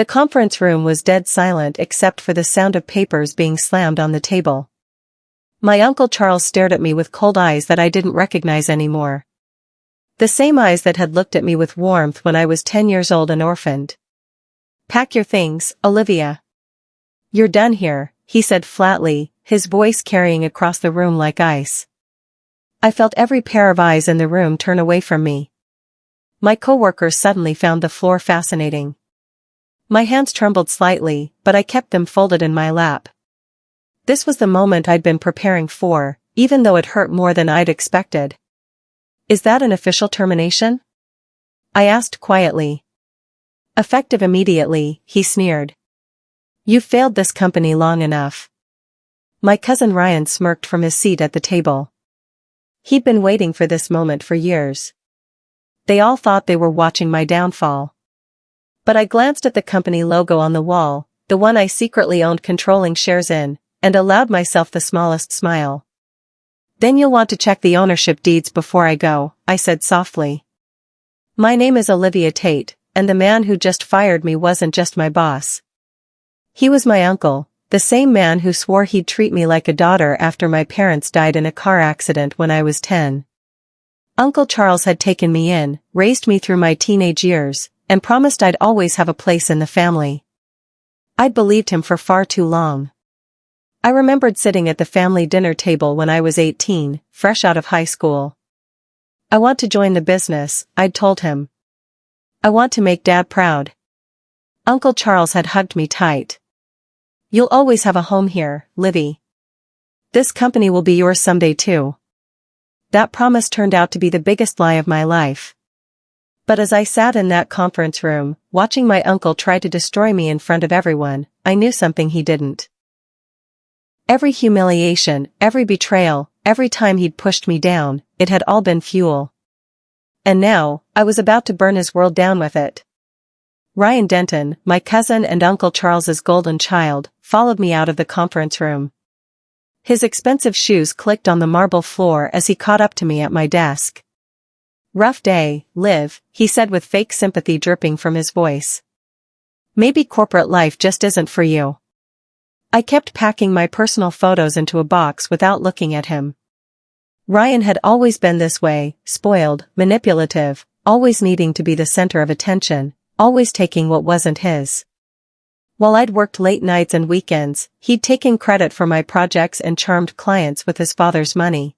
The conference room was dead silent except for the sound of papers being slammed on the table. My Uncle Charles stared at me with cold eyes that I didn't recognize anymore. The same eyes that had looked at me with warmth when I was 10 years old and orphaned. "Pack your things, Olivia. You're done here," he said flatly, his voice carrying across the room like ice. I felt every pair of eyes in the room turn away from me. My coworkers suddenly found the floor fascinating. My hands trembled slightly, but I kept them folded in my lap. This was the moment I'd been preparing for, even though it hurt more than I'd expected. "Is that an official termination?" I asked quietly. "Effective immediately," he sneered. "You've failed this company long enough." My cousin Ryan smirked from his seat at the table. He'd been waiting for this moment for years. They all thought they were watching my downfall. But I glanced at the company logo on the wall, the one I secretly owned controlling shares in, and allowed myself the smallest smile. "Then you'll want to check the ownership deeds before I go," I said softly. "My name is Olivia Tate, and the man who just fired me wasn't just my boss. He was my uncle, the same man who swore he'd treat me like a daughter after my parents died in a car accident when I was 10. Uncle Charles had taken me in, raised me through my teenage years, and promised I'd always have a place in the family. I'd believed him for far too long. I remembered sitting at the family dinner table when I was 18, fresh out of high school. "I want to join the business," I'd told him. "I want to make Dad proud." Uncle Charles had hugged me tight. "You'll always have a home here, Livy. This company will be yours someday too." That promise turned out to be the biggest lie of my life. But as I sat in that conference room, watching my uncle try to destroy me in front of everyone, I knew something he didn't. Every humiliation, every betrayal, every time he'd pushed me down, it had all been fuel. And now, I was about to burn his world down with it. Ryan Denton, my cousin and Uncle Charles's golden child, followed me out of the conference room. His expensive shoes clicked on the marble floor as he caught up to me at my desk. "Rough day, Liv," he said with fake sympathy dripping from his voice. "Maybe corporate life just isn't for you." I kept packing my personal photos into a box without looking at him. Ryan had always been this way, spoiled, manipulative, always needing to be the center of attention, always taking what wasn't his. While I'd worked late nights and weekends, he'd taken credit for my projects and charmed clients with his father's money.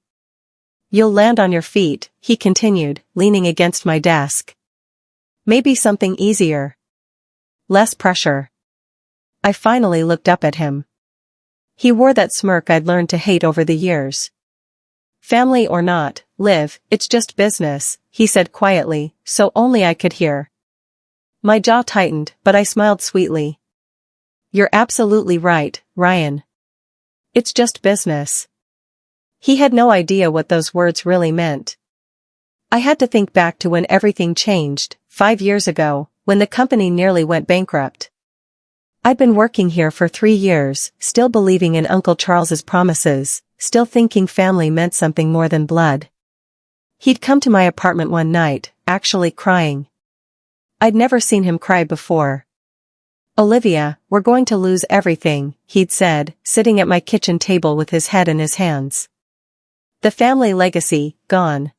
"You'll land on your feet," he continued, leaning against my desk. "Maybe something easier. Less pressure." I finally looked up at him. He wore that smirk I'd learned to hate over the years. "Family or not, Liv, it's just business," he said quietly, so only I could hear. My jaw tightened, but I smiled sweetly. "You're absolutely right, Ryan. It's just business." He had no idea what those words really meant. I had to think back to when everything changed, 5 years ago, when the company nearly went bankrupt. I'd been working here for 3 years, still believing in Uncle Charles's promises, still thinking family meant something more than blood. He'd come to my apartment one night, actually crying. I'd never seen him cry before. "Olivia, we're going to lose everything," he'd said, sitting at my kitchen table with his head in his hands. "The family legacy, gone.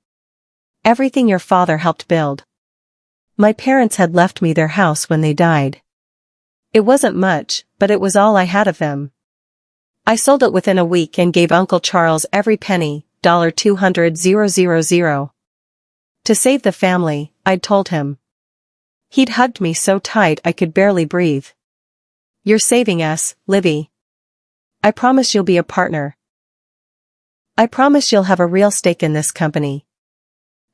Everything your father helped build." My parents had left me their house when they died. It wasn't much, but it was all I had of them. I sold it within a week and gave Uncle Charles every penny, $200,000. To save the family, I'd told him. He'd hugged me so tight I could barely breathe. "You're saving us, Livy. I promise you'll be a partner. I promise you'll have a real stake in this company."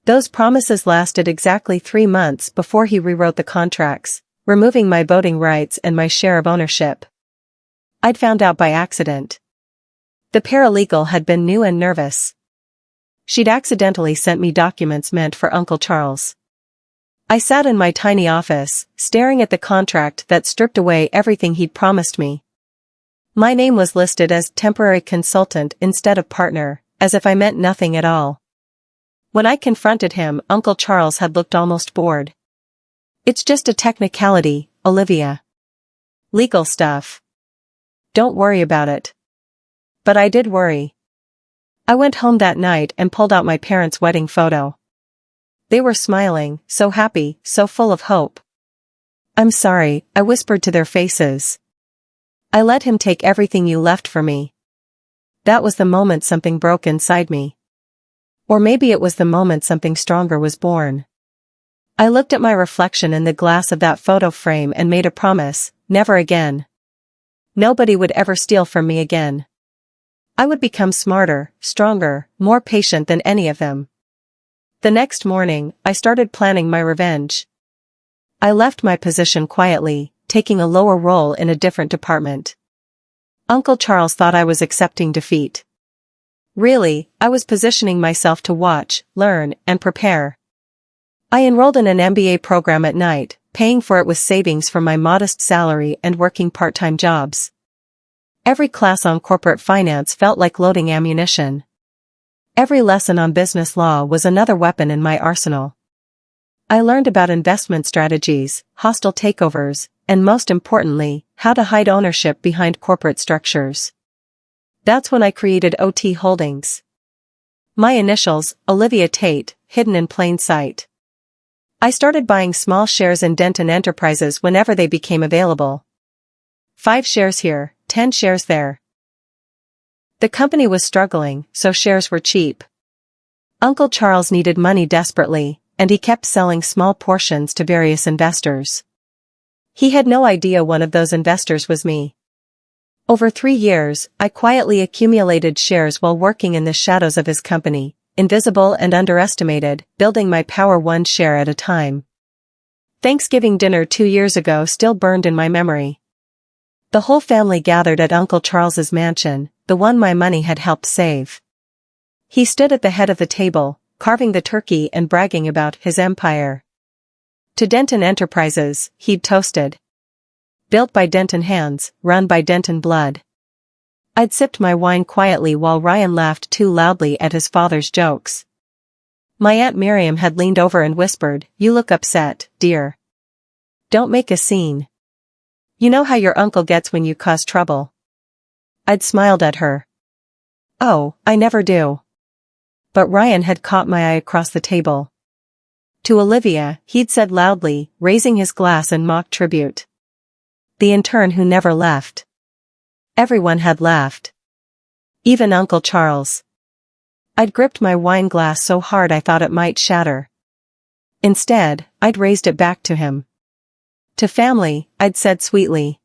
Those promises lasted exactly 3 months before he rewrote the contracts, removing my voting rights and my share of ownership. I'd found out by accident. The paralegal had been new and nervous. She'd accidentally sent me documents meant for Uncle Charles. I sat in my tiny office, staring at the contract that stripped away everything he'd promised me. My name was listed as temporary consultant instead of partner, as if I meant nothing at all. When I confronted him, Uncle Charles had looked almost bored. "It's just a technicality, Olivia. Legal stuff. Don't worry about it. But I did worry. I went home that night and pulled out my parents' wedding photo. They were smiling, so happy, so full of hope. I'm sorry, I whispered to their faces. I let him take everything you left for me. That was the moment something broke inside me. Or maybe it was the moment something stronger was born. I looked at my reflection in the glass of that photo frame and made a promise, never again. Nobody would ever steal from me again. I would become smarter, stronger, more patient than any of them. The next morning, I started planning my revenge. I left my position quietly, taking a lower role in a different department. Uncle Charles thought I was accepting defeat. Really, I was positioning myself to watch, learn, and prepare. I enrolled in an MBA program at night, paying for it with savings from my modest salary and working part-time jobs. Every class on corporate finance felt like loading ammunition. Every lesson on business law was another weapon in my arsenal. I learned about investment strategies, hostile takeovers, and most importantly, how to hide ownership behind corporate structures. That's when I created OT Holdings. My initials, Olivia Tate, hidden in plain sight. I started buying small shares in Denton Enterprises whenever they became available. 5 shares here, 10 shares there. The company was struggling, so shares were cheap. Uncle Charles needed money desperately, and he kept selling small portions to various investors. He had no idea one of those investors was me. Over 3 years, I quietly accumulated shares while working in the shadows of his company, invisible and underestimated, building my power 1 share at a time. Thanksgiving dinner 2 years ago still burned in my memory. The whole family gathered at Uncle Charles's mansion, the one my money had helped save. He stood at the head of the table, carving the turkey and bragging about his empire. To Denton Enterprises, he'd toasted. Built by Denton hands, run by Denton blood. I'd sipped my wine quietly while Ryan laughed too loudly at his father's jokes. My Aunt Miriam had leaned over and whispered, "You look upset, dear. Don't make a scene. You know how your uncle gets when you cause trouble." I'd smiled at her. "Oh, I never do." But Ryan had caught my eye across the table. To Olivia, he'd said loudly, raising his glass in mock tribute. The intern who never left. Everyone had laughed. Even Uncle Charles. I'd gripped my wine glass so hard I thought it might shatter. Instead, I'd raised it back to him. To family, I'd said sweetly.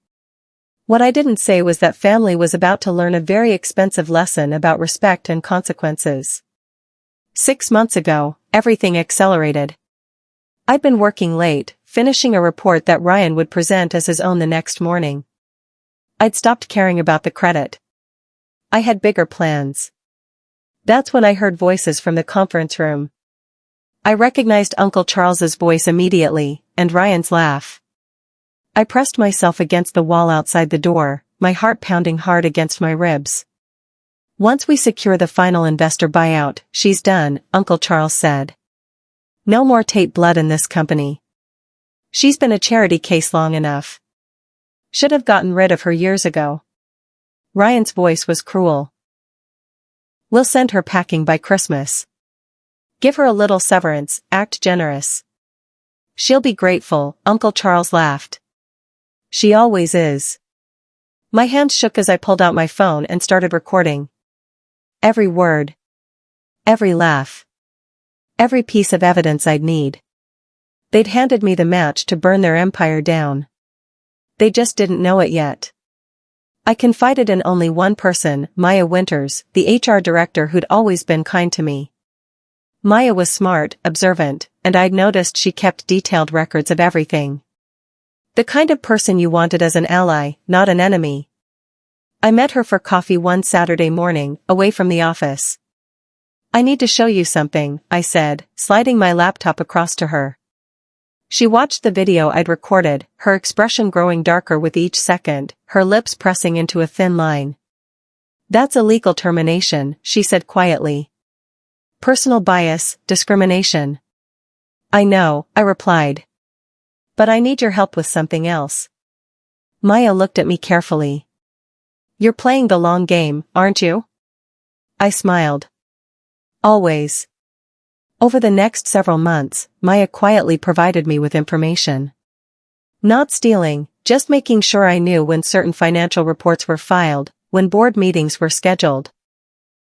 What I didn't say was that family was about to learn a very expensive lesson about respect and consequences. 6 months ago, everything accelerated. I'd been working late, finishing a report that Ryan would present as his own the next morning. I'd stopped caring about the credit. I had bigger plans. That's when I heard voices from the conference room. I recognized Uncle Charles's voice immediately, and Ryan's laugh. I pressed myself against the wall outside the door, my heart pounding hard against my ribs. "Once we secure the final investor buyout, she's done," Uncle Charles said. "No more Tate blood in this company. She's been a charity case long enough. Should have gotten rid of her years ago." Ryan's voice was cruel. "We'll send her packing by Christmas. Give her a little severance, act generous. She'll be grateful," Uncle Charles laughed. "She always is." My hands shook as I pulled out my phone and started recording. Every word. Every laugh. Every piece of evidence I'd need. They'd handed me the match to burn their empire down. They just didn't know it yet. I confided in only one person, Maya Winters, the HR director who'd always been kind to me. Maya was smart, observant, and I'd noticed she kept detailed records of everything. The kind of person you wanted as an ally, not an enemy. I met her for coffee one Saturday morning, away from the office. "I need to show you something," I said, sliding my laptop across to her. She watched the video I'd recorded, her expression growing darker with each second, her lips pressing into a thin line. "That's illegal termination," she said quietly. "Personal bias, discrimination." "I know," I replied. "But I need your help with something else." Maya looked at me carefully. You're playing the long game, aren't you? I smiled. Always. Over the next several months, Maya quietly provided me with information. Not stealing, just making sure I knew when certain financial reports were filed, when board meetings were scheduled.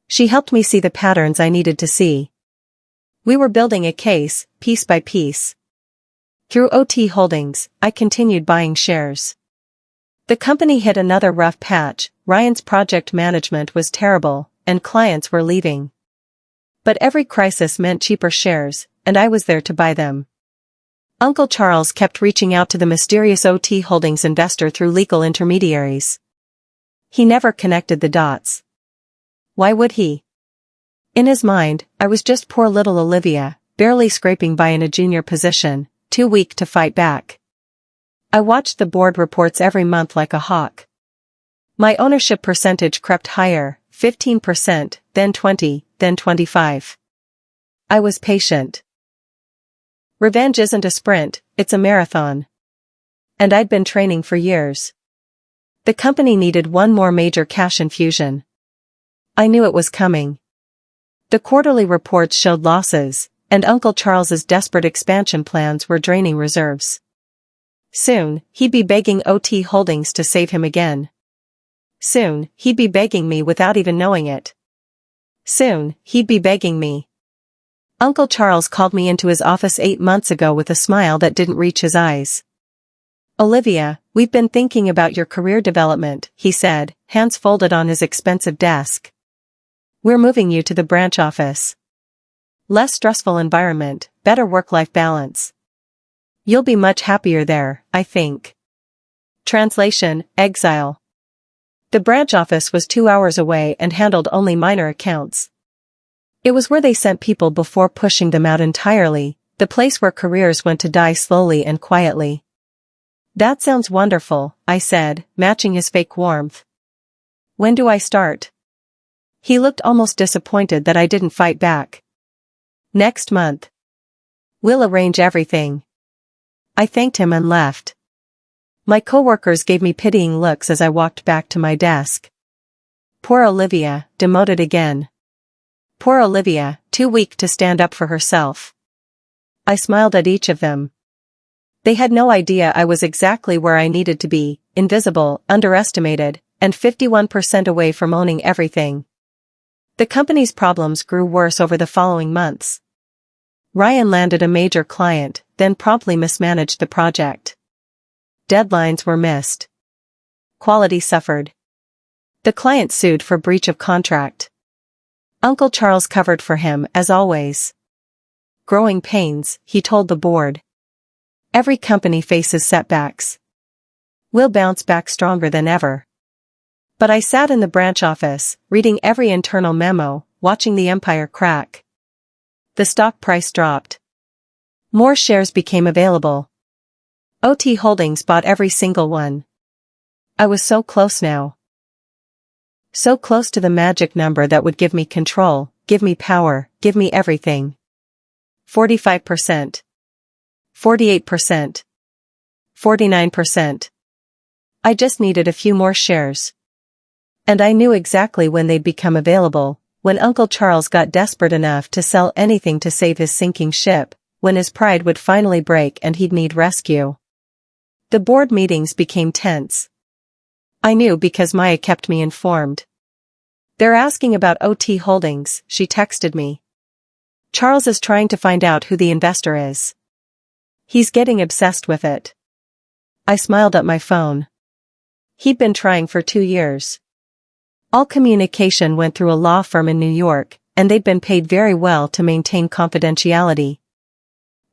She helped me see the patterns I needed to see. We were building a case, piece by piece. Through OT Holdings, I continued buying shares. The company hit another rough patch. Ryan's project management was terrible, and clients were leaving. But every crisis meant cheaper shares, and I was there to buy them. Uncle Charles kept reaching out to the mysterious OT Holdings investor through legal intermediaries. He never connected the dots. Why would he? In his mind, I was just poor little Olivia, barely scraping by in a junior position, too weak to fight back. I watched the board reports every month like a hawk. My ownership percentage crept higher, 15%, then 20, then 25. I was patient. Revenge isn't a sprint, it's a marathon. And I'd been training for years. The company needed one more major cash infusion. I knew it was coming. The quarterly reports showed losses, and Uncle Charles's desperate expansion plans were draining reserves. Soon, he'd be begging OT Holdings to save him again. Soon, he'd be begging me without even knowing it. Soon, he'd be begging me. Uncle Charles called me into his office 8 months ago with a smile that didn't reach his eyes. Olivia, we've been thinking about your career development, he said, hands folded on his expensive desk. We're moving you to the branch office. Less stressful environment, better work-life balance. You'll be much happier there, I think. Translation, exile. The branch office was 2 hours away and handled only minor accounts. It was where they sent people before pushing them out entirely, the place where careers went to die slowly and quietly. That sounds wonderful, I said, matching his fake warmth. When do I start? He looked almost disappointed that I didn't fight back. Next month. We'll arrange everything. I thanked him and left. My coworkers gave me pitying looks as I walked back to my desk. Poor Olivia, demoted again. Poor Olivia, too weak to stand up for herself. I smiled at each of them. They had no idea I was exactly where I needed to be, invisible, underestimated, and 51% away from owning everything. The company's problems grew worse over the following months. Ryan landed a major client, then promptly mismanaged the project. Deadlines were missed. Quality suffered. The client sued for breach of contract. Uncle Charles covered for him, as always. Growing pains, he told the board. Every company faces setbacks. We'll bounce back stronger than ever. But I sat in the branch office, reading every internal memo, watching the empire crack. The stock price dropped. More shares became available. OT Holdings bought every single one. I was so close now. So close to the magic number that would give me control, give me power, give me everything. 45%. 48%. 49%. I just needed a few more shares. And I knew exactly when they'd become available, when Uncle Charles got desperate enough to sell anything to save his sinking ship, when his pride would finally break and he'd need rescue. The board meetings became tense. I knew because Maya kept me informed. They're asking about OT Holdings, she texted me. Charles is trying to find out who the investor is. He's getting obsessed with it. I smiled at my phone. He'd been trying for 2 years. All communication went through a law firm in New York, and they'd been paid very well to maintain confidentiality.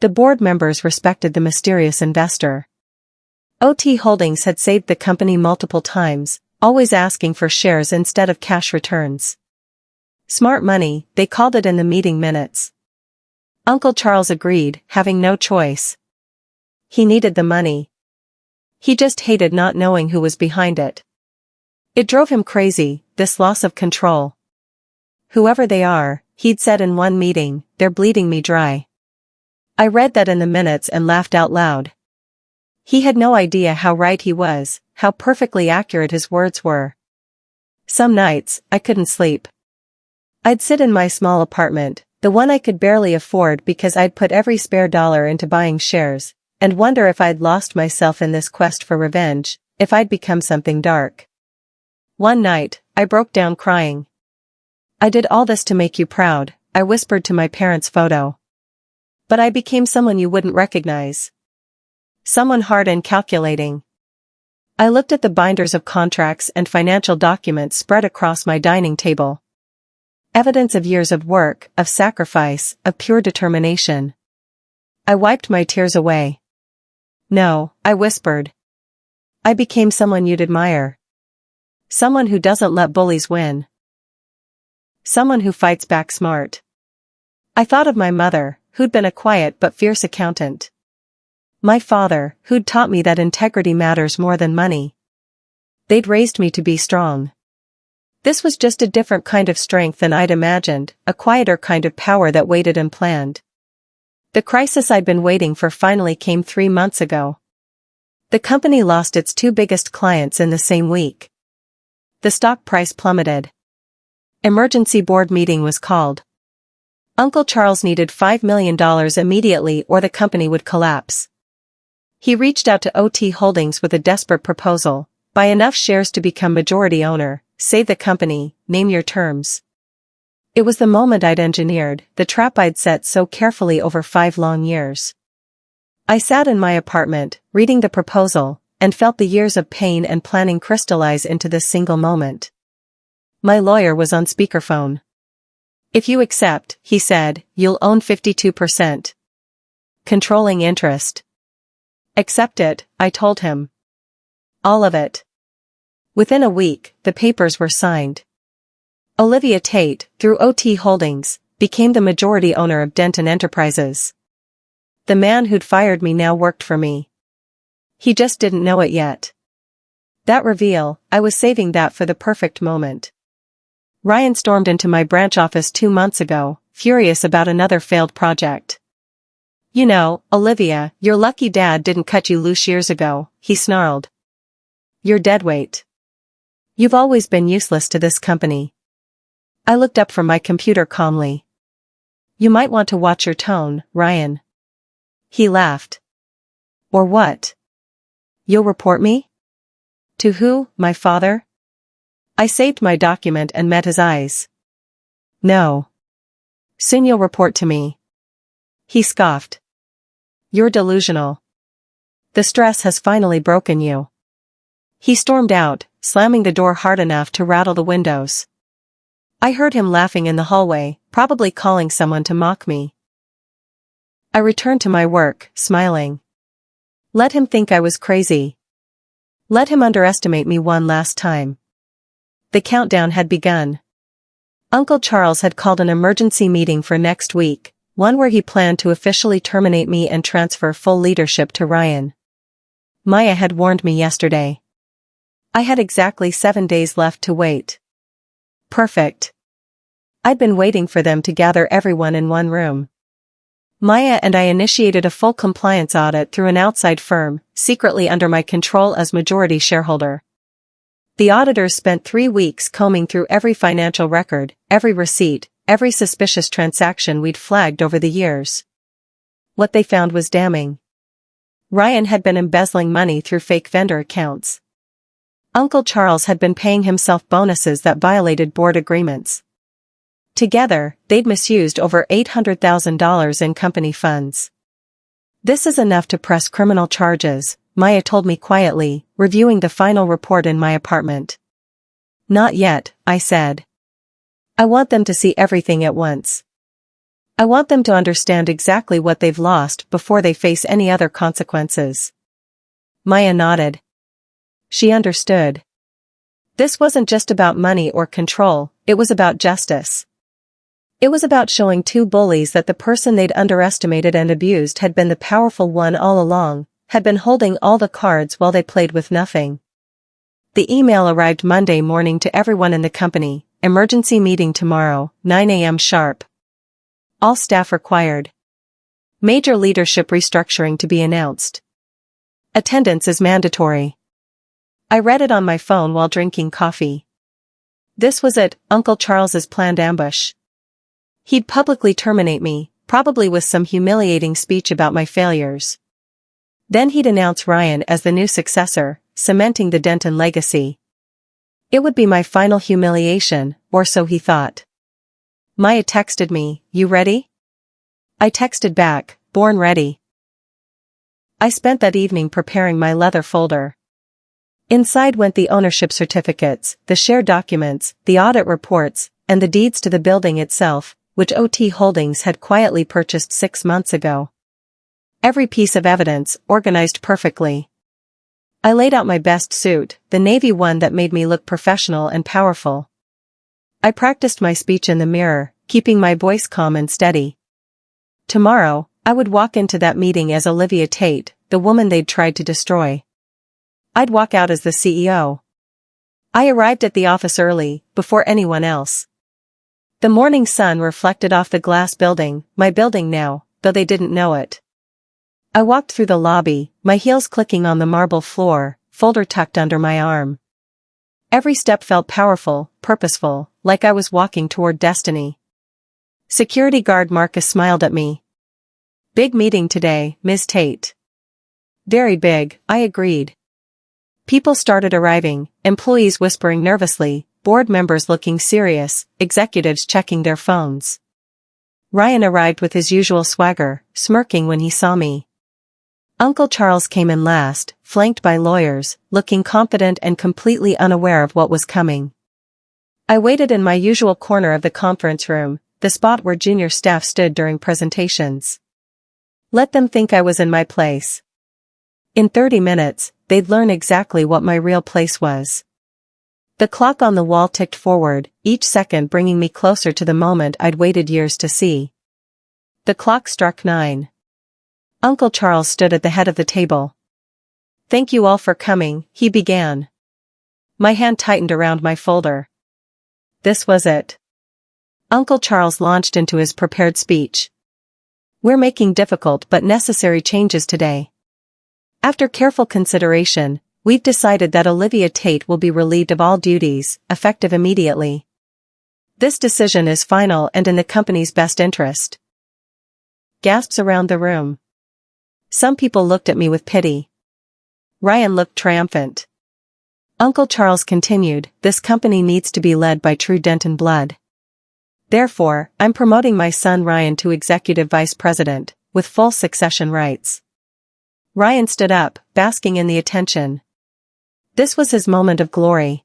The board members respected the mysterious investor. OT Holdings had saved the company multiple times, always asking for shares instead of cash returns. Smart money, they called it in the meeting minutes. Uncle Charles agreed, having no choice. He needed the money. He just hated not knowing who was behind it. It drove him crazy, this loss of control. Whoever they are, he'd said in one meeting, they're bleeding me dry. I read that in the minutes and laughed out loud. He had no idea how right he was, how perfectly accurate his words were. Some nights, I couldn't sleep. I'd sit in my small apartment, the one I could barely afford because I'd put every spare dollar into buying shares, and wonder if I'd lost myself in this quest for revenge, if I'd become something dark. One night, I broke down crying. "I did all this to make you proud," I whispered to my parents' photo. "But I became someone you wouldn't recognize. Someone hard and calculating." I looked at the binders of contracts and financial documents spread across my dining table. Evidence of years of work, of sacrifice, of pure determination. I wiped my tears away. "No," I whispered. "I became someone you'd admire. Someone who doesn't let bullies win. Someone who fights back smart." I thought of my mother, who'd been a quiet but fierce accountant. My father, who'd taught me that integrity matters more than money. They'd raised me to be strong. This was just a different kind of strength than I'd imagined, a quieter kind of power that waited and planned. The crisis I'd been waiting for finally came 3 months ago. The company lost its 2 biggest clients in the same week. The stock price plummeted. Emergency board meeting was called. Uncle Charles needed $5 million immediately or the company would collapse. He reached out to OT Holdings with a desperate proposal: buy enough shares to become majority owner, save the company, name your terms. It was the moment I'd engineered, the trap I'd set so carefully over 5 long years. I sat in my apartment, reading the proposal, and felt the years of pain and planning crystallize into this single moment. My lawyer was on speakerphone. "If you accept," he said, "you'll own 52%. Controlling interest." "Accept it," I told him. "All of it." Within a week, the papers were signed. Olivia Tate, through OT Holdings, became the majority owner of Denton Enterprises. The man who'd fired me now worked for me. He just didn't know it yet. That reveal, I was saving that for the perfect moment. Ryan stormed into my branch office 2 months ago, furious about another failed project. "You know, Olivia, your lucky dad didn't cut you loose years ago," he snarled. "You're deadweight. You've always been useless to this company." I looked up from my computer calmly. "You might want to watch your tone, Ryan." He laughed. "Or what? You'll report me?" "To who, my father?" I saved my document and met his eyes. "No. Soon you'll report to me." He scoffed. "You're delusional. The stress has finally broken you." He stormed out, slamming the door hard enough to rattle the windows. I heard him laughing in the hallway, probably calling someone to mock me. I returned to my work, smiling. Let him think I was crazy. Let him underestimate me one last time. The countdown had begun. Uncle Charles had called an emergency meeting for next week, one where he planned to officially terminate me and transfer full leadership to Ryan. Maya had warned me yesterday. I had exactly 7 days left to wait. Perfect. I'd been waiting for them to gather everyone in one room. Maya and I initiated a full compliance audit through an outside firm, secretly under my control as majority shareholder. The auditors spent 3 weeks combing through every financial record, every receipt, every suspicious transaction we'd flagged over the years. What they found was damning. Ryan had been embezzling money through fake vendor accounts. Uncle Charles had been paying himself bonuses that violated board agreements. Together, they'd misused over $800,000 in company funds. "This is enough to press criminal charges," Maya told me quietly, reviewing the final report in my apartment. "Not yet," I said. "I want them to see everything at once. I want them to understand exactly what they've lost before they face any other consequences." Maya nodded. She understood. This wasn't just about money or control, it was about justice. It was about showing 2 bullies that the person they'd underestimated and abused had been the powerful one all along, had been holding all the cards while they played with nothing. The email arrived Monday morning to everyone in the company: emergency meeting tomorrow, 9 a.m. sharp. All staff required. Major leadership restructuring to be announced. Attendance is mandatory. I read it on my phone while drinking coffee. This was it, Uncle Charles's planned ambush. He'd publicly terminate me, probably with some humiliating speech about my failures. Then he'd announce Ryan as the new successor, cementing the Denton legacy. It would be my final humiliation, or so he thought. Maya texted me, "You ready?" I texted back, "Born ready." I spent that evening preparing my leather folder. Inside went the ownership certificates, the share documents, the audit reports, and the deeds to the building itself, which OT Holdings had quietly purchased 6 months ago. Every piece of evidence, organized perfectly. I laid out my best suit, the navy one that made me look professional and powerful. I practiced my speech in the mirror, keeping my voice calm and steady. Tomorrow, I would walk into that meeting as Olivia Tate, the woman they'd tried to destroy. I'd walk out as the CEO. I arrived at the office early, before anyone else. The morning sun reflected off the glass building, my building now, though they didn't know it. I walked through the lobby, my heels clicking on the marble floor, folder tucked under my arm. Every step felt powerful, purposeful, like I was walking toward destiny. Security guard Marcus smiled at me. "Big meeting today, Ms. Tate." "Very big," I agreed. People started arriving, employees whispering nervously, board members looking serious, executives checking their phones. Ryan arrived with his usual swagger, smirking when he saw me. Uncle Charles came in last, flanked by lawyers, looking confident and completely unaware of what was coming. I waited in my usual corner of the conference room, the spot where junior staff stood during presentations. Let them think I was in my place. In 30 minutes, they'd learn exactly what my real place was. The clock on the wall ticked forward, each second bringing me closer to the moment I'd waited years to see. The clock struck 9. Uncle Charles stood at the head of the table. "Thank you all for coming," he began. My hand tightened around my folder. This was it. Uncle Charles launched into his prepared speech. "We're making difficult but necessary changes today. After careful consideration, we've decided that Olivia Tate will be relieved of all duties, effective immediately. This decision is final and in the company's best interest." Gasps around the room. Some people looked at me with pity. Ryan looked triumphant. Uncle Charles continued, "This company needs to be led by true Denton blood. Therefore, I'm promoting my son Ryan to executive vice president, with full succession rights." Ryan stood up, basking in the attention. This was his moment of glory.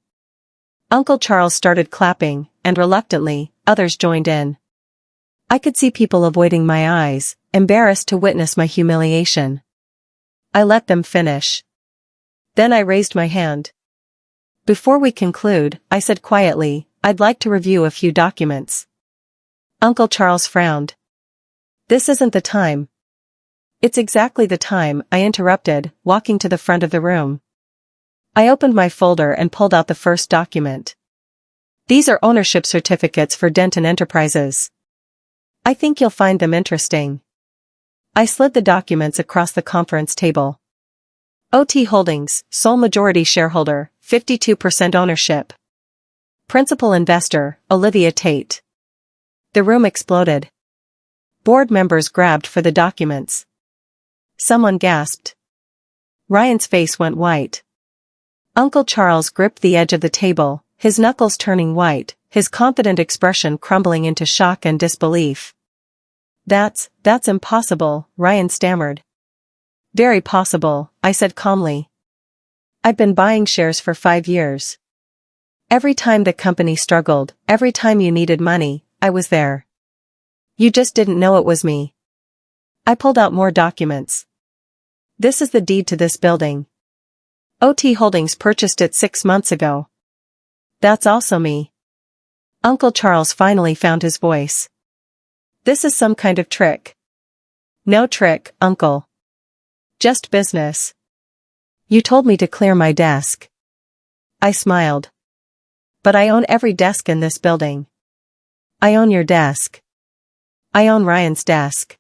Uncle Charles started clapping, and reluctantly, others joined in. I could see people avoiding my eyes, embarrassed to witness my humiliation. I let them finish. Then I raised my hand. "Before we conclude," I said quietly, "I'd like to review a few documents." Uncle Charles frowned. "This isn't the time." "It's exactly the time," I interrupted, walking to the front of the room. I opened my folder and pulled out the first document. "These are ownership certificates for Denton Enterprises. I think you'll find them interesting." I slid the documents across the conference table. OT Holdings, sole majority shareholder, 52% ownership. Principal investor, Olivia Tate. The room exploded. Board members grabbed for the documents. Someone gasped. Ryan's face went white. Uncle Charles gripped the edge of the table, his knuckles turning white, his confident expression crumbling into shock and disbelief. That's impossible," Ryan stammered. "Very possible," I said calmly. "I've been buying shares for 5 years. Every time the company struggled, every time you needed money, I was there. You just didn't know it was me." I pulled out more documents. "This is the deed to this building. OT Holdings purchased it 6 months ago." "That's also me." Uncle Charles finally found his voice. "This is some kind of trick." "No trick, Uncle. Just business. You told me to clear my desk." I smiled. "But I own every desk in this building. I own your desk. I own Ryan's desk.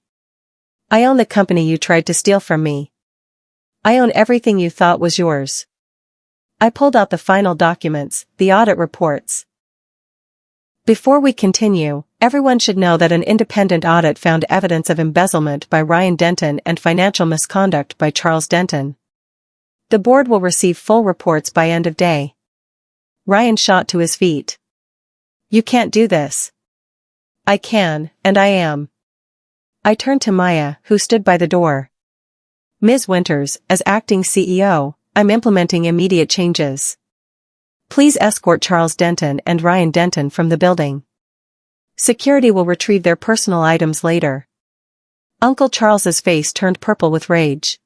I own the company you tried to steal from me. I own everything you thought was yours. I pulled out the final documents, the audit reports. Before we continue, everyone should know that an independent audit found evidence of embezzlement by Ryan Denton and financial misconduct by Charles Denton. The board will receive full reports by end of day. Ryan shot to his feet. You can't do this. I can, and I am. I turned to Maya, who stood by the door. Ms. Winters, as acting CEO, I'm implementing immediate changes. Please escort Charles Denton and Ryan Denton from the building. Security will retrieve their personal items later. Uncle Charles's face turned purple with rage.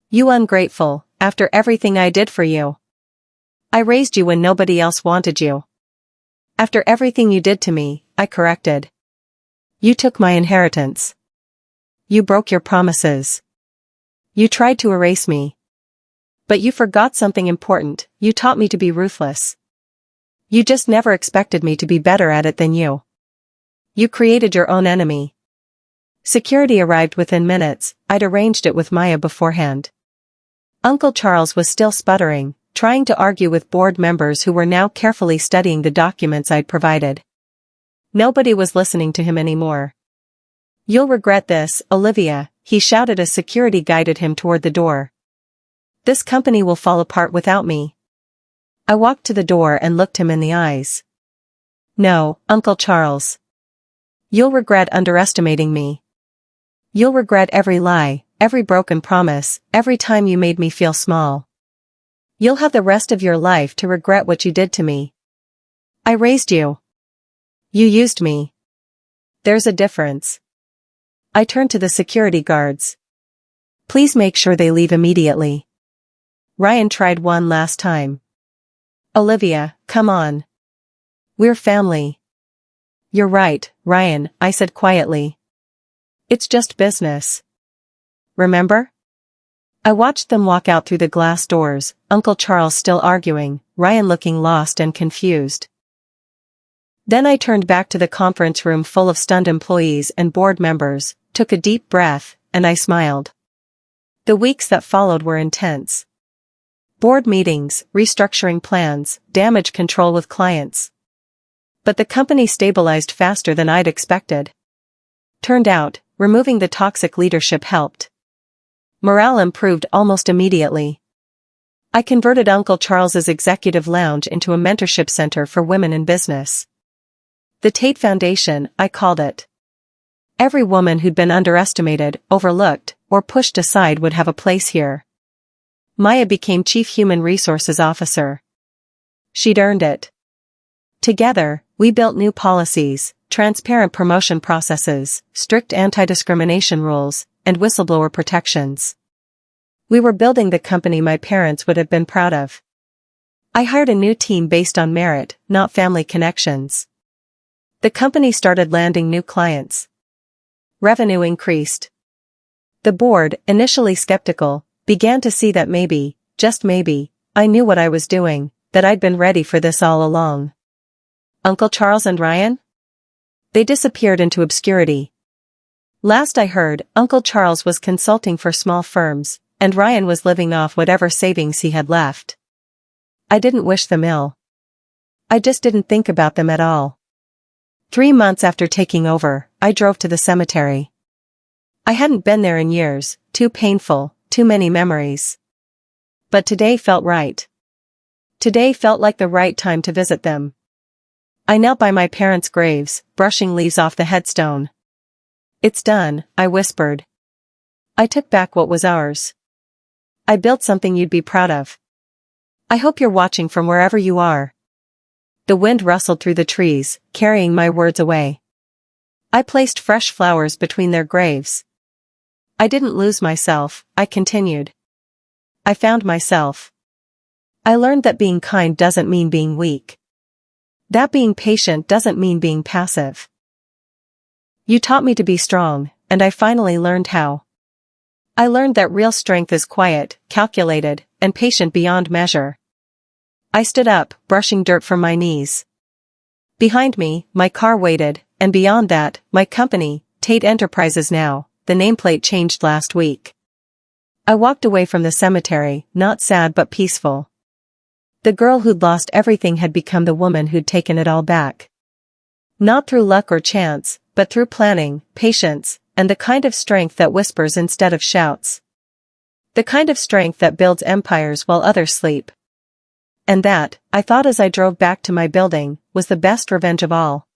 You ungrateful, after everything I did for you. I raised you when nobody else wanted you. After everything you did to me, I corrected. You took my inheritance. You broke your promises. You tried to erase me. But you forgot something important, you taught me to be ruthless. You just never expected me to be better at it than you. You created your own enemy. Security arrived within minutes, I'd arranged it with Maya beforehand. Uncle Charles was still sputtering, trying to argue with board members who were now carefully studying the documents I'd provided. Nobody was listening to him anymore. You'll regret this, Olivia, he shouted as security guided him toward the door. This company will fall apart without me. I walked to the door and looked him in the eyes. No, Uncle Charles. You'll regret underestimating me. You'll regret every lie, every broken promise, every time you made me feel small. You'll have the rest of your life to regret what you did to me. I raised you. You used me. There's a difference. I turned to the security guards. Please make sure they leave immediately. Ryan tried one last time. Olivia, come on. We're family. You're right, Ryan, I said quietly. It's just business. Remember? I watched them walk out through the glass doors, Uncle Charles still arguing, Ryan looking lost and confused. Then I turned back to the conference room full of stunned employees and board members, took a deep breath, and I smiled. The weeks that followed were intense. Board meetings, restructuring plans, damage control with clients. But the company stabilized faster than I'd expected. Turned out, removing the toxic leadership helped. Morale improved almost immediately. I converted Uncle Charles's executive lounge into a mentorship center for women in business. The Tate Foundation, I called it. Every woman who'd been underestimated, overlooked, or pushed aside would have a place here. Maya became Chief Human Resources Officer. She'd earned it. Together, we built new policies, transparent promotion processes, strict anti-discrimination rules, and whistleblower protections. We were building the company my parents would have been proud of. I hired a new team based on merit, not family connections. The company started landing new clients. Revenue increased. The board, initially skeptical, began to see that maybe, just maybe, I knew what I was doing, that I'd been ready for this all along. Uncle Charles and Ryan? They disappeared into obscurity. Last I heard, Uncle Charles was consulting for small firms, and Ryan was living off whatever savings he had left. I didn't wish them ill. I just didn't think about them at all. 3 months after taking over, I drove to the cemetery. I hadn't been there in years, too painful, too many memories. But today felt right. Today felt like the right time to visit them. I knelt by my parents' graves, brushing leaves off the headstone. It's done, I whispered. I took back what was ours. I built something you'd be proud of. I hope you're watching from wherever you are. The wind rustled through the trees, carrying my words away. I placed fresh flowers between their graves. I didn't lose myself, I continued. I found myself. I learned that being kind doesn't mean being weak. That being patient doesn't mean being passive. You taught me to be strong, and I finally learned how. I learned that real strength is quiet, calculated, and patient beyond measure. I stood up, brushing dirt from my knees. Behind me, my car waited, and beyond that, my company, Tate Enterprises now. The nameplate changed last week. I walked away from the cemetery, not sad but peaceful. The girl who'd lost everything had become the woman who'd taken it all back. Not through luck or chance, but through planning, patience, and the kind of strength that whispers instead of shouts. The kind of strength that builds empires while others sleep. And that, I thought as I drove back to my building, was the best revenge of all.